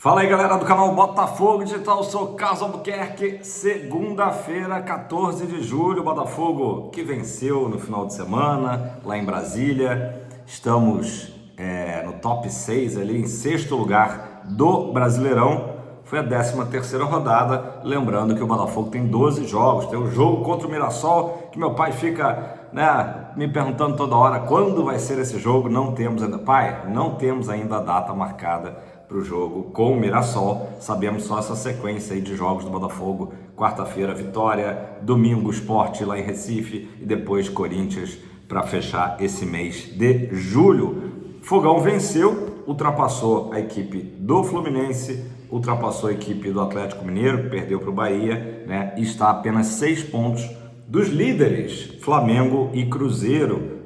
Fala aí, galera do canal Botafogo Digital, eu sou Carlos Albuquerque. Segunda-feira, 14 de julho, Botafogo que venceu no final de semana lá em Brasília. Estamos no top 6 ali, em sexto lugar do Brasileirão. Foi a 13ª rodada, lembrando que o Botafogo tem 12 jogos, tem o jogo contra o Mirassol, que meu pai fica me perguntando toda hora quando vai ser esse jogo. Não temos ainda, pai, não temos ainda a data marcada para o jogo com o Mirassol. Sabemos só essa sequência aí de jogos do Botafogo: quarta-feira Vitória, domingo Sport lá em Recife e depois Corinthians para fechar esse mês de julho. Fogão venceu, ultrapassou a equipe do Fluminense, ultrapassou a equipe do Atlético Mineiro, que perdeu para o Bahia, e está a apenas 6 pontos dos líderes Flamengo e Cruzeiro,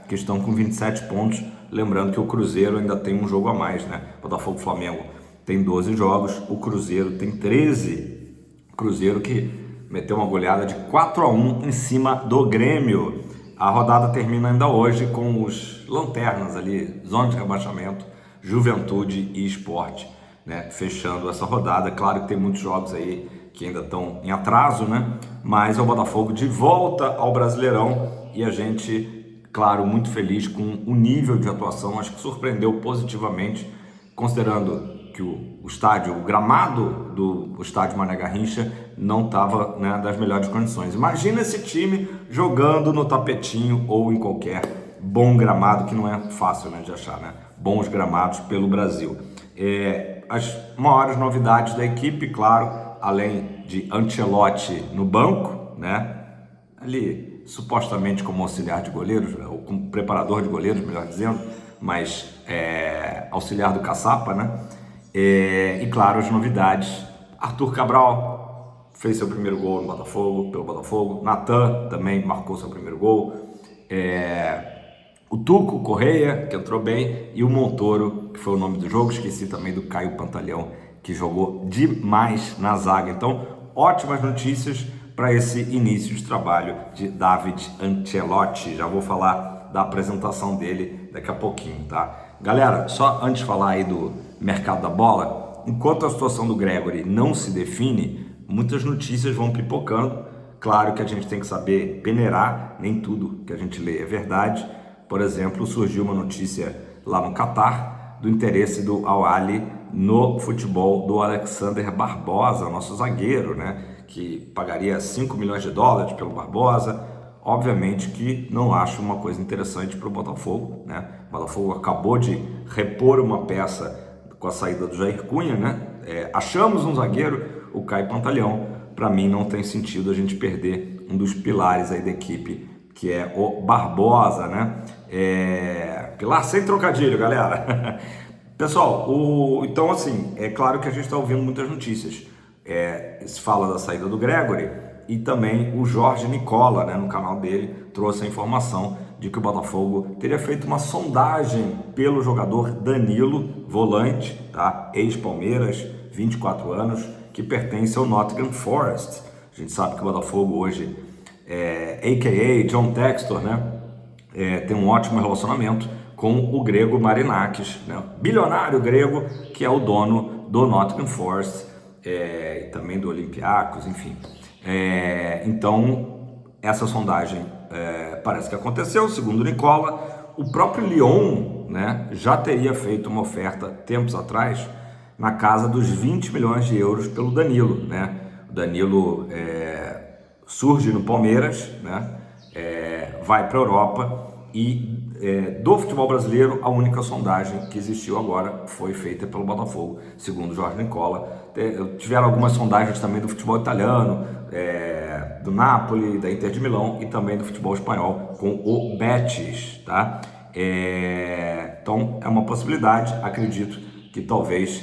que estão com 27 pontos. Lembrando que o Cruzeiro ainda tem um jogo a mais, Botafogo e Flamengo tem 12 jogos, o Cruzeiro tem 13. Cruzeiro que meteu uma goleada de 4-1 em cima do Grêmio. A rodada termina ainda hoje com os lanternas ali, zona de rebaixamento, Juventude e Sport, fechando essa rodada. Claro que tem muitos jogos aí que ainda estão em atraso, mas é o Botafogo de volta ao Brasileirão e a gente, claro, muito feliz com o nível de atuação. Acho que surpreendeu positivamente, considerando que o estádio, o gramado do estádio Mané Garrincha não estava das melhores condições. Imagina esse time jogando no tapetinho ou em qualquer bom gramado, que não é fácil de achar, bons gramados pelo Brasil. As maiores novidades da equipe, claro, além de Ancelotti no banco, ali supostamente como auxiliar de goleiros, ou como preparador de goleiros, melhor dizendo, mas auxiliar do Caçapa, e claro, as novidades: Arthur Cabral fez seu primeiro gol no Botafogo, pelo Botafogo, Natan também marcou seu primeiro gol, o Tuco Correia, que entrou bem, e o Montoro, que foi o nome do jogo. Esqueci também do Caio Pantaleão, que jogou demais na zaga. Então, ótimas notícias para esse início de trabalho de David Ancelotti. Já vou falar da apresentação dele daqui a pouquinho, tá? Galera, só antes de falar aí do mercado da bola, enquanto a situação do Gregore não se define, muitas notícias vão pipocando. Claro que a gente tem que saber peneirar, nem tudo que a gente lê é verdade. Por exemplo, surgiu uma notícia lá no Catar do interesse do Al Ahly no futebol do Alexander Barbosa, nosso zagueiro, que pagaria $5 milhões pelo Barbosa. Obviamente que não acho uma coisa interessante para o Botafogo, O Botafogo acabou de repor uma peça com a saída do Jair Cunha, achamos um zagueiro, o Caio Pantaleão. Para mim não tem sentido a gente perder um dos pilares aí da equipe, que é o Barbosa, Pilar sem trocadilho, galera. Pessoal, então assim, é claro que a gente está ouvindo muitas notícias. Se fala da saída do Gregore e também o Jorge Nicola, no canal dele, trouxe a informação de que o Botafogo teria feito uma sondagem pelo jogador Danilo, volante, ex-Palmeiras, 24 anos, que pertence ao Nottingham Forest. A gente sabe que o Botafogo hoje, a.k.a. John Textor, tem um ótimo relacionamento com o grego Marinakis, bilionário grego, que é o dono do Nottingham Forest, e também do Olympiacos, enfim. Então, essa sondagem parece que aconteceu, segundo o Nicola. O próprio Lyon, já teria feito uma oferta tempos atrás na casa dos 20 milhões de euros pelo Danilo, O Danilo surge no Palmeiras, vai para a Europa e do futebol brasileiro a única sondagem que existiu agora foi feita pelo Botafogo, segundo Jorge Nicola. Tiveram algumas sondagens também do futebol italiano, do Napoli, da Inter de Milão e também do futebol espanhol com o Betis, Então é uma possibilidade. Acredito que talvez,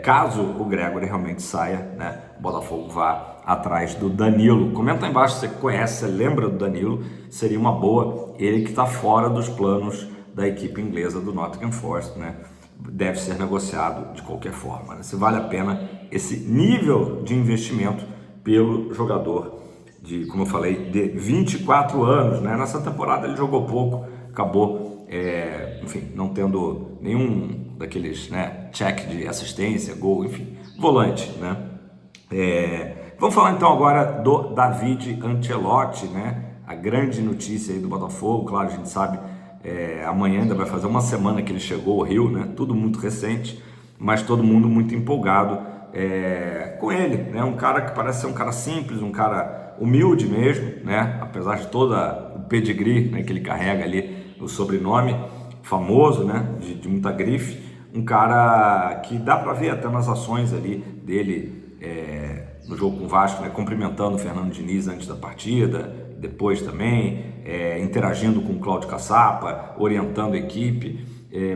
caso o Gregore realmente saia, o Botafogo vá atrás do Danilo. Comenta aí embaixo se você conhece, você lembra do Danilo. Seria uma boa, ele que está fora dos planos da equipe inglesa do Nottingham Forest, Deve ser negociado de qualquer forma, Se vale a pena esse nível de investimento pelo jogador de, como eu falei, de 24 anos, Nessa temporada ele jogou pouco, acabou, enfim, não tendo nenhum daqueles, check de assistência, gol, enfim, volante, né? Vamos falar então agora do David Ancelotti, né? A grande notícia aí do Botafogo, claro, a gente sabe, amanhã ainda vai fazer uma semana que ele chegou ao Rio, né? Tudo muito recente, mas todo mundo muito empolgado com ele, né? Um cara que parece ser um cara simples, um cara humilde mesmo, né? Apesar de todo o pedigree, né, que ele carrega ali, o sobrenome famoso, né? De muita grife, um cara que dá para ver até nas ações ali dele no jogo com o Vasco, né? Cumprimentando o Fernando Diniz antes da partida, depois também, interagindo com o Cláudio Caçapa, orientando a equipe,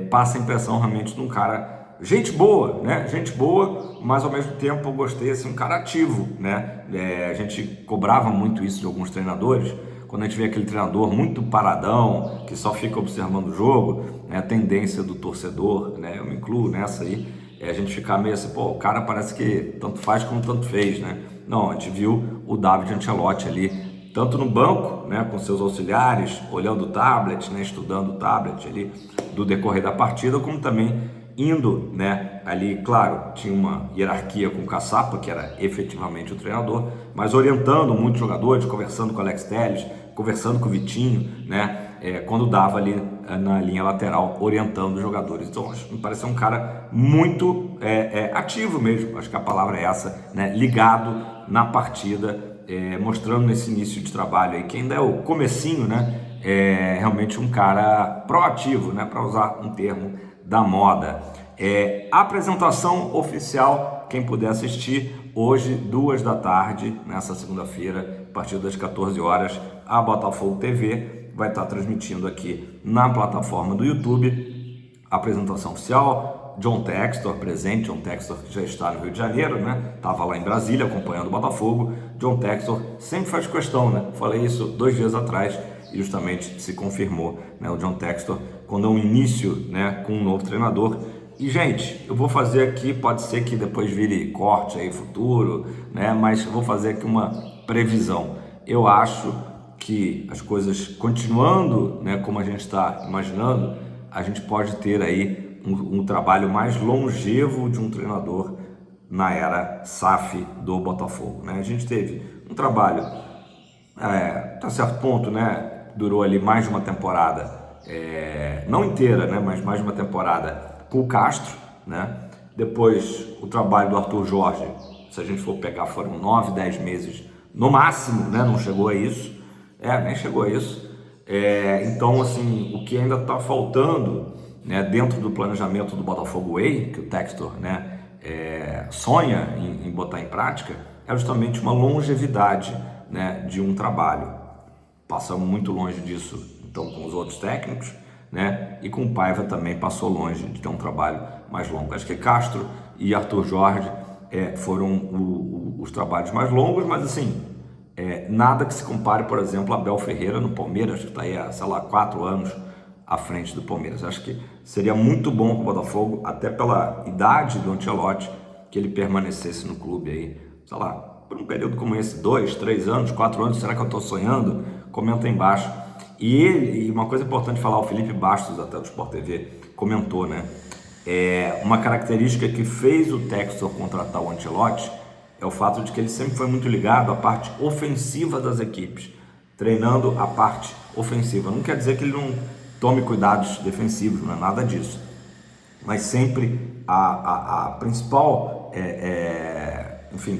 passa a impressão realmente de um cara, gente boa, né? Gente boa, mas ao mesmo tempo eu gostei, assim, um cara ativo, né? A gente cobrava muito isso de alguns treinadores, quando a gente vê aquele treinador muito paradão, que só fica observando o jogo, né? A tendência do torcedor, né? Eu me incluo nessa aí, a gente ficar meio assim, pô, o cara parece que tanto faz como tanto fez, né? Não, a gente viu o David Ancelotti ali, tanto no banco, né, com seus auxiliares, olhando o tablet, né, estudando o tablet ali do decorrer da partida, como também indo, né, ali, claro, tinha uma hierarquia com o Caçapa, que era efetivamente o treinador, mas orientando muitos jogadores, conversando com o Alex Telles, conversando com o Vitinho, né, quando dava ali na linha lateral, orientando os jogadores. Então, me pareceu um cara muito ativo mesmo, acho que a palavra é essa, né, ligado na partida, mostrando nesse início de trabalho aí, que ainda é o comecinho, né, realmente um cara proativo, né, para usar um termo da moda. Apresentação oficial, quem puder assistir, hoje, 2 da tarde, nessa segunda-feira, a partir das 14 horas, a Botafogo TV vai estar transmitindo aqui na plataforma do YouTube, a apresentação oficial, John Textor presente, John Textor que já está no Rio de Janeiro, né? Estava lá em Brasília acompanhando o Botafogo. John Textor sempre faz questão, né? Falei isso 2 dias atrás e justamente se confirmou, né? O John Textor, quando é um início, né, com um novo treinador. E, gente, eu vou fazer aqui, pode ser que depois vire corte aí futuro, né? Mas eu vou fazer aqui uma previsão. Eu acho que as coisas continuando, né, como a gente está imaginando, a gente pode ter aí um trabalho mais longevo de um treinador na era SAF do Botafogo, né? A gente teve um trabalho, até certo ponto, né, durou ali mais de uma temporada, não inteira, né, mas mais de uma temporada com o Castro, né? Depois o trabalho do Arthur Jorge, se a gente for pegar, foram 9, 10 meses no máximo, né? Não chegou a isso, nem chegou a isso. Então, assim, o que ainda está faltando, né, dentro do planejamento do Botafogo Way, que o Textor, né, sonha em botar em prática, é justamente uma longevidade, né, de um trabalho. Passamos muito longe disso, então, com os outros técnicos, né, e com o Paiva também passou longe de ter um trabalho mais longo. Acho que Castro e Arthur Jorge foram os trabalhos mais longos, mas assim, nada que se compare, por exemplo, a Abel Ferreira no Palmeiras, que está aí há, sei lá, 4 anos à frente do Palmeiras. Acho que seria muito bom para o Botafogo, até pela idade do Ancelotti, que ele permanecesse no clube aí, sei lá, por um período como esse, 2, 3 anos, 4 anos, será que eu estou sonhando? Comenta aí embaixo. E uma coisa importante falar, o Felipe Bastos, até do Sport TV, comentou, né? Uma característica que fez o Textor contratar o Ancelotti é o fato de que ele sempre foi muito ligado à parte ofensiva das equipes, treinando a parte ofensiva. Não quer dizer que ele não tome cuidados defensivos, não é nada disso. Mas sempre a principal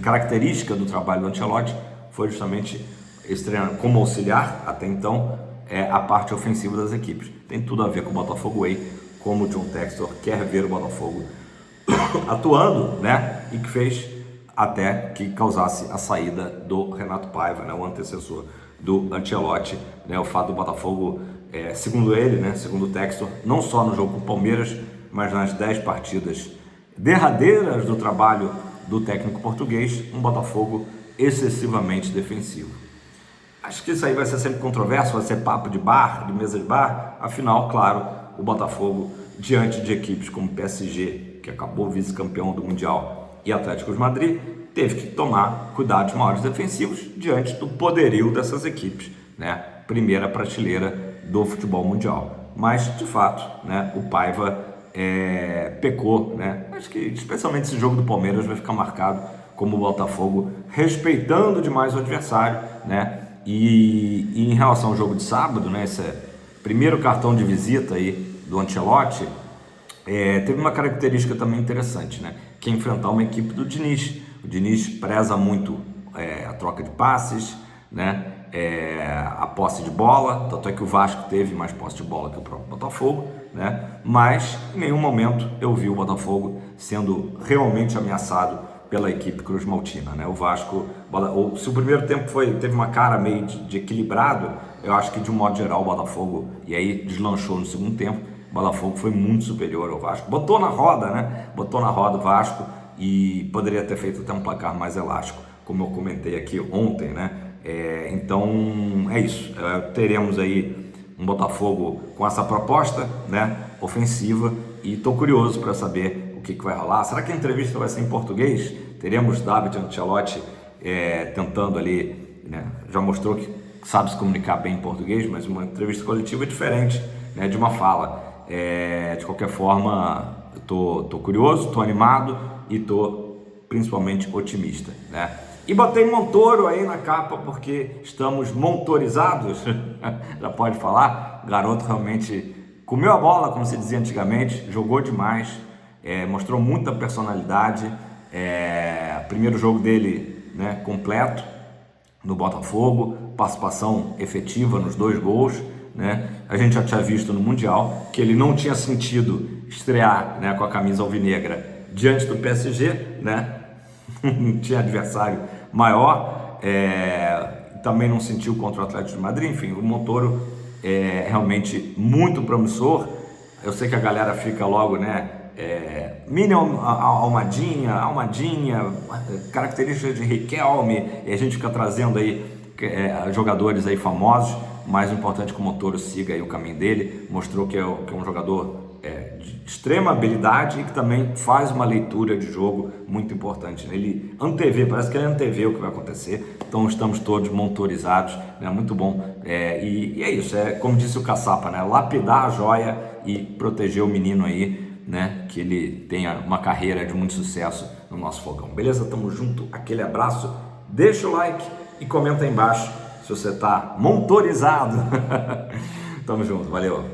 característica do trabalho do Ancelotti foi justamente esse treinamento como auxiliar, até então, a parte ofensiva das equipes. Tem tudo a ver com o Botafogo Way, como o John Textor quer ver o Botafogo atuando, né? E que fez até que causasse a saída do Renato Paiva, né, o antecessor do Ancelotti, né, o fato do Botafogo, segundo ele, né, segundo o Textor, não só no jogo com o Palmeiras, mas nas 10 partidas derradeiras do trabalho do técnico português, um Botafogo excessivamente defensivo. Acho que isso aí vai ser sempre controverso, vai ser papo de bar, de mesa de bar, afinal, claro, o Botafogo, diante de equipes como PSG, que acabou vice-campeão do Mundial, e Atlético de Madrid, teve que tomar cuidados maiores defensivos diante do poderio dessas equipes, né? Primeira prateleira do futebol mundial. Mas, de fato, né, o Paiva pecou, né? Acho que especialmente esse jogo do Palmeiras vai ficar marcado como o Botafogo respeitando demais o adversário, né? E em relação ao jogo de sábado, né? Esse primeiro cartão de visita aí do Ancelotti, teve uma característica também interessante, né? Que é enfrentar uma equipe do Diniz. O Diniz preza muito a troca de passes, né? A posse de bola, tanto é que o Vasco teve mais posse de bola que o próprio Botafogo, né? Mas em nenhum momento eu vi o Botafogo sendo realmente ameaçado pela equipe cruz-maltina, né? O Vasco, se o primeiro tempo teve uma cara meio de equilibrado, eu acho que de um modo geral o Botafogo, e aí deslanchou no segundo tempo, o Botafogo foi muito superior ao Vasco, botou na roda, né? Botou na roda o Vasco e poderia ter feito até um placar mais elástico, como eu comentei aqui ontem, né? Então é isso, teremos aí um Botafogo com essa proposta, né, ofensiva, e estou curioso para saber o que vai rolar. Será que a entrevista vai ser em português? Teremos David Ancelotti tentando ali, né, já mostrou que sabe se comunicar bem em português, mas uma entrevista coletiva é diferente, né, de uma fala. De qualquer forma, eu tô curioso, tô animado e tô principalmente otimista, né? E botei Montoro aí na capa porque estamos montorizados, já pode falar. O garoto realmente comeu a bola, como se dizia antigamente, jogou demais, mostrou muita personalidade. Primeiro jogo dele, né, completo no Botafogo, participação efetiva nos 2 gols, né? A gente já tinha visto no Mundial que ele não tinha sentido estrear, né, com a camisa alvinegra diante do PSG, né? Não tinha adversário maior, também não sentiu contra o Atlético de Madrid. Enfim, o Montoro é realmente muito promissor. Eu sei que a galera fica logo, né, mini Almadinha, características de Riquelme, e a gente fica trazendo aí jogadores aí famosos. Mais importante que o Montoro siga aí o caminho dele, mostrou que é um jogador de extrema habilidade e que também faz uma leitura de jogo muito importante, né? Ele parece que ele antevê o que vai acontecer, então estamos todos montorizados, né? Muito bom, e é isso, como disse o Caçapa, né? Lapidar a joia e proteger o menino aí, né? Que ele tenha uma carreira de muito sucesso no nosso fogão, beleza? Tamo junto, aquele abraço, deixa o like e comenta aí embaixo se você tá montorizado. Tamo junto, valeu!